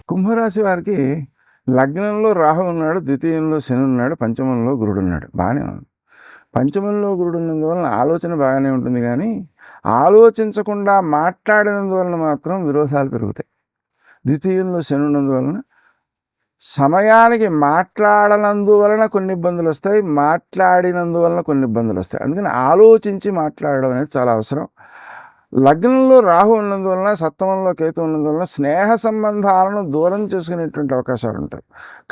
కుంభరాశి వారికి లగ్నంలో రాహు ఉన్నాడు, ద్వితీయంలో శని ఉన్నాడు, పంచమంలో గురుడు ఉన్నాడు. బాగానే ఉంది. పంచమంలో గురుడు ఉన్నందువలన ఆలోచన బాగానే ఉంటుంది, కానీ ఆలోచించకుండా మాట్లాడినందువలన మాత్రం విరోధాలు పెరుగుతాయి. ద్వితీయంలో శని ఉన్నందువలన సమయానికి మాట్లాడనందువలన కొన్ని ఇబ్బందులు వస్తాయి, మాట్లాడినందువలన కొన్ని ఇబ్బందులు వస్తాయి. అందుకని ఆలోచించి మాట్లాడడం అనేది చాలా అవసరం. లగ్నంలో రాహు ఉన్నందువలన, సప్తమంలో కేతు ఉన్నందువలన స్నేహ సంబంధాలను దూరం చేసుకునేటువంటి అవకాశాలు ఉంటాయి.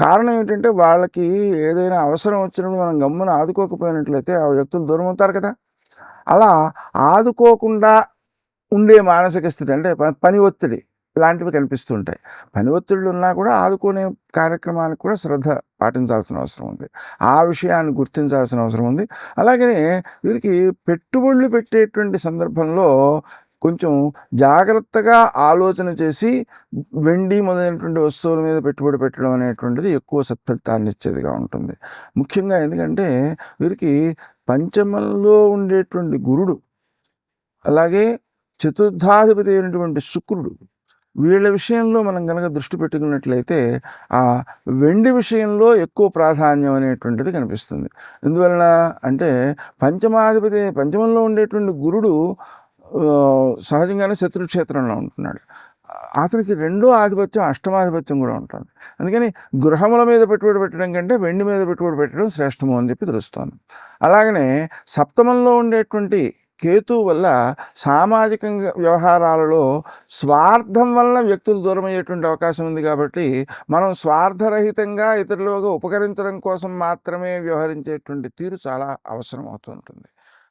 కారణం ఏంటంటే వాళ్ళకి ఏదైనా అవసరం వచ్చినప్పుడు మనం గమ్మున ఆదుకోకపోయినట్లయితే ఆ వ్యక్తులు దూరం అవుతారు కదా. అలా ఆదుకోకుండా ఉండే మానసిక స్థితి అంటే పని ఒత్తిడి ఇలాంటివి కనిపిస్తుంటాయి. పని ఒత్తిళ్ళు ఉన్నా కూడా ఆదుకునే కార్యక్రమానికి కూడా శ్రద్ధ పాటించాల్సిన అవసరం ఉంది. ఆ విషయాన్ని గుర్తించాల్సిన అవసరం ఉంది. అలాగనే వీరికి పెట్టుబడులు పెట్టేటువంటి సందర్భంలో కొంచెం జాగ్రత్తగా ఆలోచన చేసి వెండి మొదలైనటువంటి వస్తువుల మీద పెట్టుబడి పెట్టడం అనేటువంటిది ఎక్కువ సత్ఫలితాన్ని ఇచ్చేదిగా ఉంటుంది. ముఖ్యంగా ఎందుకంటే వీరికి పంచమంలో ఉండేటువంటి గురుడు, అలాగే చతుర్థాధిపతి అయినటువంటి శుక్రుడు, వీళ్ళ విషయంలో మనం కనుక దృష్టి పెట్టుకున్నట్లయితే ఆ వెండి విషయంలో ఎక్కువ ప్రాధాన్యం అనేటువంటిది కనిపిస్తుంది. ఎందువలన అంటే పంచమంలో ఉండేటువంటి గురుడు సహజంగానే శత్రుక్షేత్రంలో ఉంటున్నాడు. అతనికి రెండో ఆధిపత్యం అష్టమాధిపత్యం కూడా ఉంటుంది. అందుకని గృహముల మీద పెట్టుబడి పెట్టడం కంటే వెండి మీద పెట్టుబడి పెట్టడం శ్రేష్టము అని చెప్పి తెలుస్తోంది. అలాగనే సప్తమంలో ఉండేటువంటి కేతు వల్ల సామాజిక వ్యవహారాలలో స్వార్థం వలన వ్యక్తులు దూరం అయ్యేటువంటి అవకాశం ఉంది. కాబట్టి మనం స్వార్థరహితంగా ఇతరులుగా ఉపకరించడం కోసం మాత్రమే వ్యవహరించేటువంటి తీరు చాలా అవసరం అవుతుంటుంది.